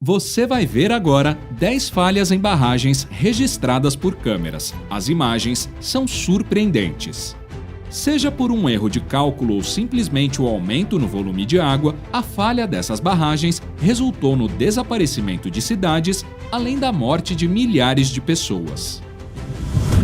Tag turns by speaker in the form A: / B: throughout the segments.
A: Você vai ver agora 10 falhas em barragens registradas por câmeras. As imagens são surpreendentes. Seja por um erro de cálculo ou simplesmente o aumento no volume de água, a falha dessas barragens resultou no desaparecimento de cidades, além da morte de milhares de pessoas.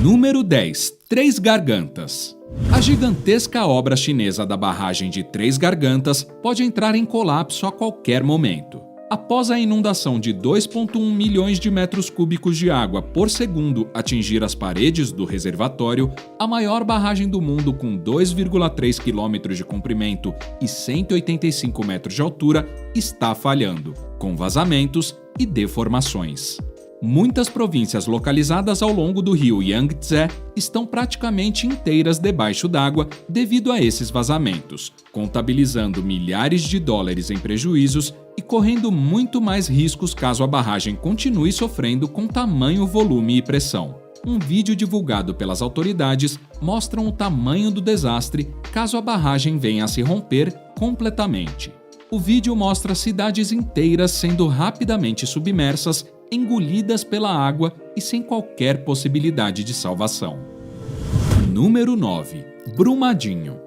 A: Número 10. Três Gargantas. A gigantesca obra chinesa da barragem de Três Gargantas pode entrar em colapso a qualquer momento. Após a inundação de 2,1 milhões de metros cúbicos de água por segundo atingir as paredes do reservatório, a maior barragem do mundo com 2,3 quilômetros de comprimento e 185 metros de altura está falhando, com vazamentos e deformações. Muitas províncias localizadas ao longo do rio Yangtze estão praticamente inteiras debaixo d'água devido a esses vazamentos, contabilizando milhares de dólares em prejuízos e correndo muito mais riscos caso a barragem continue sofrendo com tamanho volume e pressão. Um vídeo divulgado pelas autoridades mostra o tamanho do desastre caso a barragem venha a se romper completamente. O vídeo mostra cidades inteiras sendo rapidamente submersas, engolidas pela água e sem qualquer possibilidade de salvação. Número 9. Brumadinho.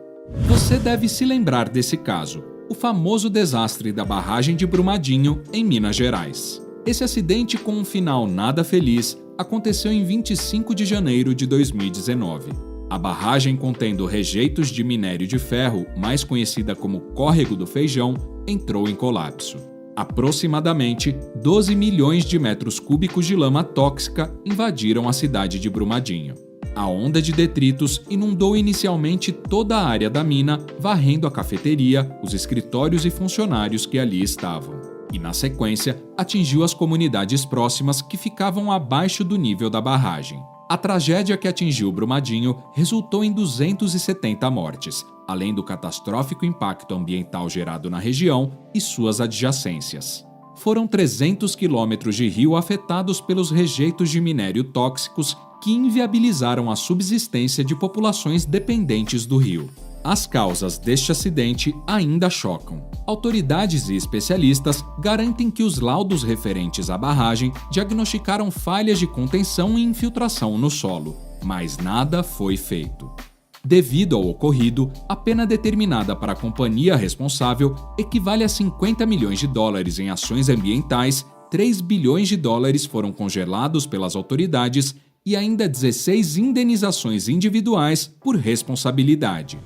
A: Você deve se lembrar desse caso, o famoso desastre da barragem de Brumadinho, em Minas Gerais. Esse acidente com um final nada feliz aconteceu em 25 de janeiro de 2019. A barragem contendo rejeitos de minério de ferro, mais conhecida como Córrego do Feijão, entrou em colapso. Aproximadamente 12 milhões de metros cúbicos de lama tóxica invadiram a cidade de Brumadinho. A onda de detritos inundou inicialmente toda a área da mina, varrendo a cafeteria, os escritórios e funcionários que ali estavam. E, na sequência, atingiu as comunidades próximas que ficavam abaixo do nível da barragem. A tragédia que atingiu Brumadinho resultou em 270 mortes, além do catastrófico impacto ambiental gerado na região e suas adjacências. Foram 300 quilômetros de rio afetados pelos rejeitos de minério tóxicos que inviabilizaram a subsistência de populações dependentes do rio. As causas deste acidente ainda chocam. Autoridades e especialistas garantem que os laudos referentes à barragem diagnosticaram falhas de contenção e infiltração no solo, mas nada foi feito. Devido ao ocorrido, a pena determinada para a companhia responsável equivale a 50 milhões de dólares em ações ambientais, 3 bilhões de dólares foram congelados pelas autoridades e ainda 16 indenizações individuais por responsabilidade.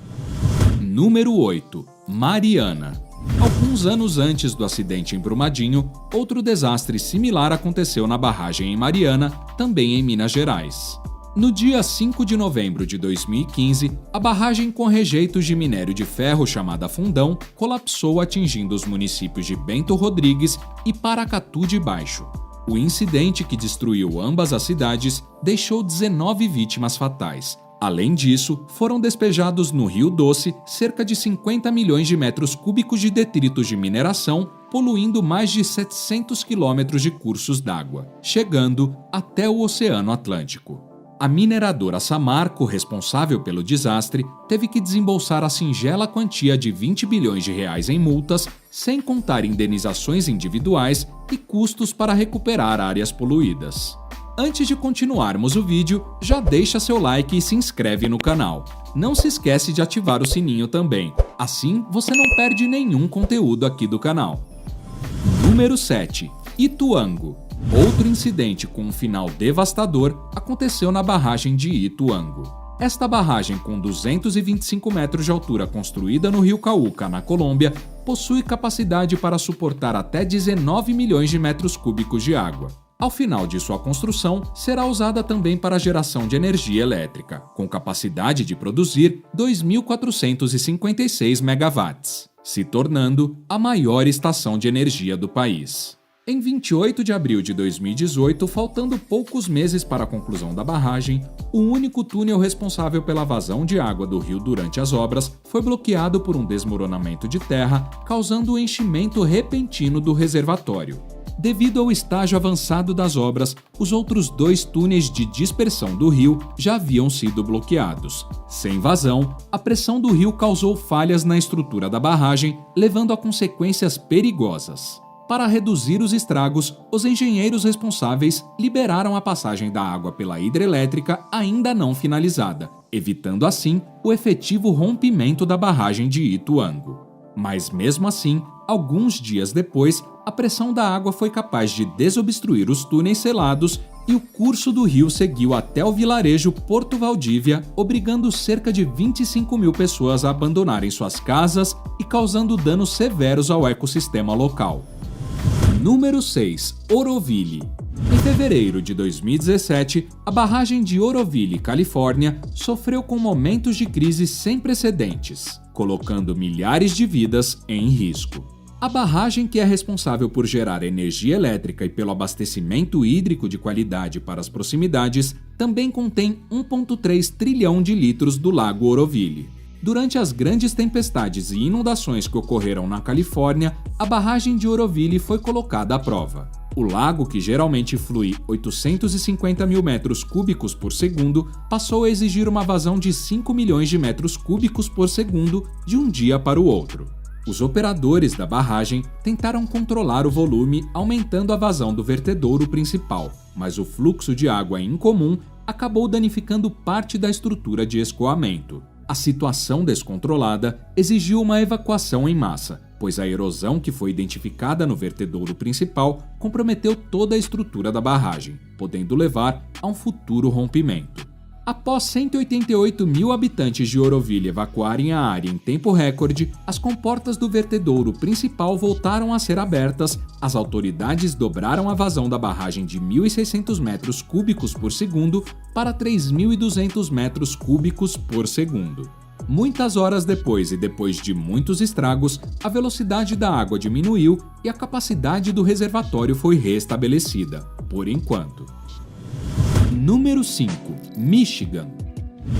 A: Número 8. Mariana. Alguns anos antes do acidente em Brumadinho, outro desastre similar aconteceu na barragem em Mariana, também em Minas Gerais. No dia 5 de novembro de 2015, a barragem com rejeitos de minério de ferro chamada Fundão colapsou atingindo os municípios de Bento Rodrigues e Paracatu de Baixo. O incidente que destruiu ambas as cidades deixou 19 vítimas fatais. Além disso, foram despejados no Rio Doce cerca de 50 milhões de metros cúbicos de detritos de mineração, poluindo mais de 700 quilômetros de cursos d'água, chegando até o Oceano Atlântico. A mineradora Samarco, responsável pelo desastre, teve que desembolsar a singela quantia de 20 bilhões de reais em multas, sem contar indenizações individuais e custos para recuperar áreas poluídas. Antes de continuarmos o vídeo, já deixa seu like e se inscreve no canal. Não se esquece de ativar o sininho também, assim você não perde nenhum conteúdo aqui do canal. Número 7. Ituango. Outro incidente com um final devastador aconteceu na barragem de Ituango. Esta barragem, com 225 metros de altura construída no rio Cauca, na Colômbia, possui capacidade para suportar até 19 milhões de metros cúbicos de água. Ao final de sua construção, será usada também para a geração de energia elétrica, com capacidade de produzir 2.456 megawatts, se tornando a maior estação de energia do país. Em 28 de abril de 2018, faltando poucos meses para a conclusão da barragem, o único túnel responsável pela vazão de água do rio durante as obras foi bloqueado por um desmoronamento de terra, causando o enchimento repentino do reservatório. Devido ao estágio avançado das obras, os outros 2 túneis de dispersão do rio já haviam sido bloqueados. Sem vazão, a pressão do rio causou falhas na estrutura da barragem, levando a consequências perigosas. Para reduzir os estragos, os engenheiros responsáveis liberaram a passagem da água pela hidrelétrica ainda não finalizada, evitando assim o efetivo rompimento da barragem de Ituango. Mas mesmo assim, alguns dias depois, a pressão da água foi capaz de desobstruir os túneis selados e o curso do rio seguiu até o vilarejo Porto Valdívia, obrigando cerca de 25 mil pessoas a abandonarem suas casas e causando danos severos ao ecossistema local. Número 6. Oroville. Em fevereiro de 2017, a barragem de Oroville, Califórnia, sofreu com momentos de crise sem precedentes, colocando milhares de vidas em risco. A barragem, que é responsável por gerar energia elétrica e pelo abastecimento hídrico de qualidade para as proximidades, também contém 1,3 trilhão de litros do lago Oroville. Durante as grandes tempestades e inundações que ocorreram na Califórnia, a barragem de Oroville foi colocada à prova. O lago, que geralmente flui 850 mil metros cúbicos por segundo, passou a exigir uma vazão de 5 milhões de metros cúbicos por segundo de um dia para o outro. Os operadores da barragem tentaram controlar o volume aumentando a vazão do vertedouro principal, mas o fluxo de água incomum acabou danificando parte da estrutura de escoamento. A situação descontrolada exigiu uma evacuação em massa, pois a erosão que foi identificada no vertedouro principal comprometeu toda a estrutura da barragem, podendo levar a um futuro rompimento. Após 188 mil habitantes de Oroville evacuarem a área em tempo recorde, as comportas do vertedouro principal voltaram a ser abertas, as autoridades dobraram a vazão da barragem de 1.600 metros cúbicos por segundo para 3.200 metros cúbicos por segundo. Muitas horas depois e depois de muitos estragos, a velocidade da água diminuiu e a capacidade do reservatório foi restabelecida, por enquanto. Número 5. Michigan.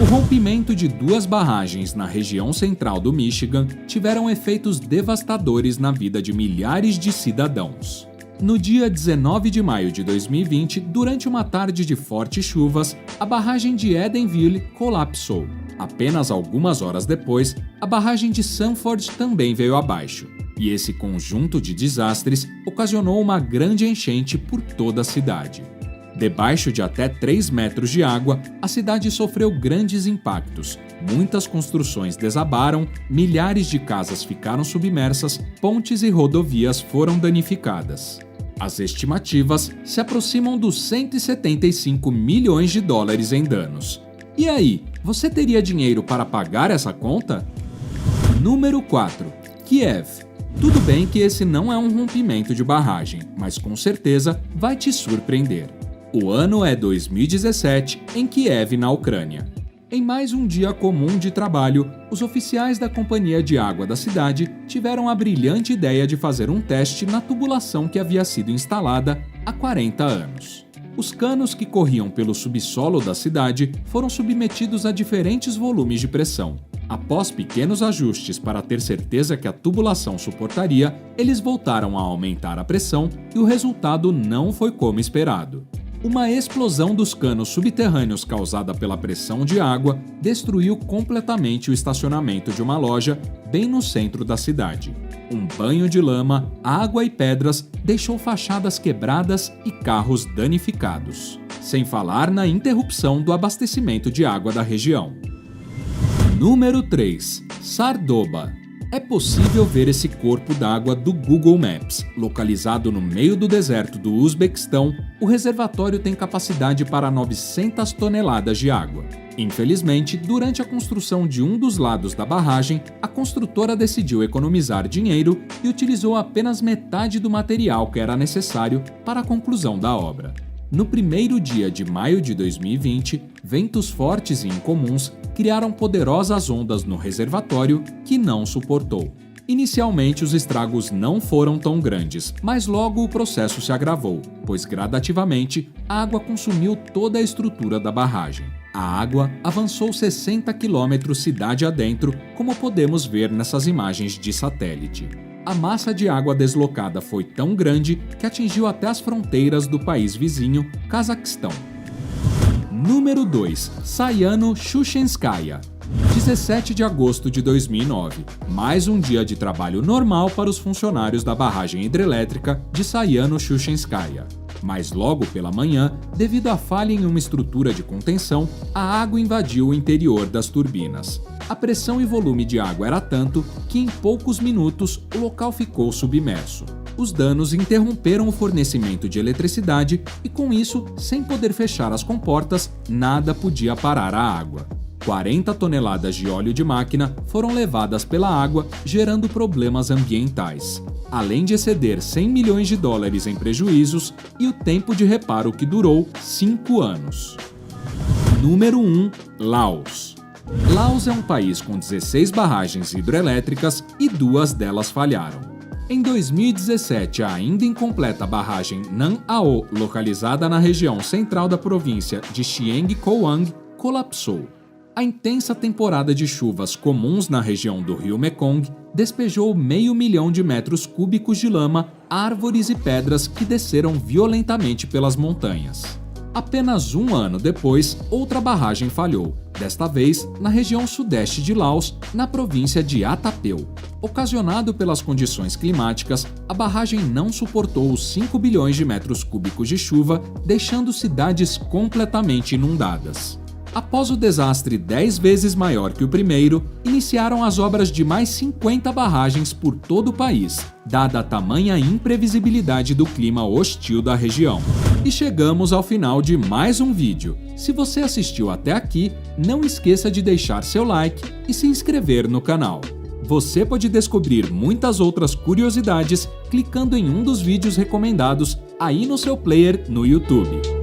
A: O rompimento de duas barragens na região central do Michigan tiveram efeitos devastadores na vida de milhares de cidadãos. No dia 19 de maio de 2020, durante uma tarde de fortes chuvas, a barragem de Edenville colapsou. Apenas algumas horas depois, a barragem de Sanford também veio abaixo. E esse conjunto de desastres ocasionou uma grande enchente por toda a cidade. Debaixo de até 3 metros de água, a cidade sofreu grandes impactos. Muitas construções desabaram, milhares de casas ficaram submersas, pontes e rodovias foram danificadas. As estimativas se aproximam dos 175 milhões de dólares em danos. E aí, você teria dinheiro para pagar essa conta? Número 4. Kiev. Tudo bem que esse não é um rompimento de barragem, mas com certeza vai te surpreender. O ano é 2017, em Kiev, na Ucrânia. Em mais um dia comum de trabalho, os oficiais da companhia de água da cidade tiveram a brilhante ideia de fazer um teste na tubulação que havia sido instalada há 40 anos. Os canos que corriam pelo subsolo da cidade foram submetidos a diferentes volumes de pressão. Após pequenos ajustes para ter certeza que a tubulação suportaria, eles voltaram a aumentar a pressão e o resultado não foi como esperado. Uma explosão dos canos subterrâneos causada pela pressão de água destruiu completamente o estacionamento de uma loja bem no centro da cidade. Um banho de lama, água e pedras deixou fachadas quebradas e carros danificados, sem falar na interrupção do abastecimento de água da região. Número 3. Sardoba. É possível ver esse corpo d'água do Google Maps. Localizado no meio do deserto do Uzbequistão, o reservatório tem capacidade para 900 toneladas de água. Infelizmente, durante a construção de um dos lados da barragem, a construtora decidiu economizar dinheiro e utilizou apenas metade do material que era necessário para a conclusão da obra. No primeiro dia de maio de 2020, ventos fortes e incomuns criaram poderosas ondas no reservatório que não suportou. Inicialmente, os estragos não foram tão grandes, mas logo o processo se agravou, pois gradativamente a água consumiu toda a estrutura da barragem. A água avançou 60 quilômetros cidade adentro, como podemos ver nessas imagens de satélite. A massa de água deslocada foi tão grande que atingiu até as fronteiras do país vizinho, Cazaquistão. Número 2. Sayano-Shushenskaya. 17 de agosto de 2009. Mais um dia de trabalho normal para os funcionários da barragem hidrelétrica de Sayano-Shushenskaya. Mas logo pela manhã, devido à falha em uma estrutura de contenção, a água invadiu o interior das turbinas. A pressão e volume de água era tanto que em poucos minutos o local ficou submerso. Os danos interromperam o fornecimento de eletricidade e, com isso, sem poder fechar as comportas, nada podia parar a água. 40 toneladas de óleo de máquina foram levadas pela água, gerando problemas ambientais, além de exceder 100 milhões de dólares em prejuízos e o tempo de reparo que durou 5 anos. Número 1. Laos. Laos é um país com 16 barragens hidrelétricas e 2 delas falharam. Em 2017, a ainda incompleta barragem Nan Ao, localizada na região central da província de Chieng Kowang, colapsou. A intensa temporada de chuvas comuns na região do rio Mekong despejou 500 mil de metros cúbicos de lama, árvores e pedras que desceram violentamente pelas montanhas. Apenas um ano depois, outra barragem falhou, desta vez na região sudeste de Laos, na província de Attapeu. Ocasionado pelas condições climáticas, a barragem não suportou os 5 bilhões de metros cúbicos de chuva, deixando cidades completamente inundadas. Após o desastre 10 vezes maior que o primeiro, iniciaram as obras de mais 50 barragens por todo o país, dada a tamanha imprevisibilidade do clima hostil da região. E chegamos ao final de mais um vídeo. Se você assistiu até aqui, não esqueça de deixar seu like e se inscrever no canal. Você pode descobrir muitas outras curiosidades clicando em um dos vídeos recomendados aí no seu player no YouTube.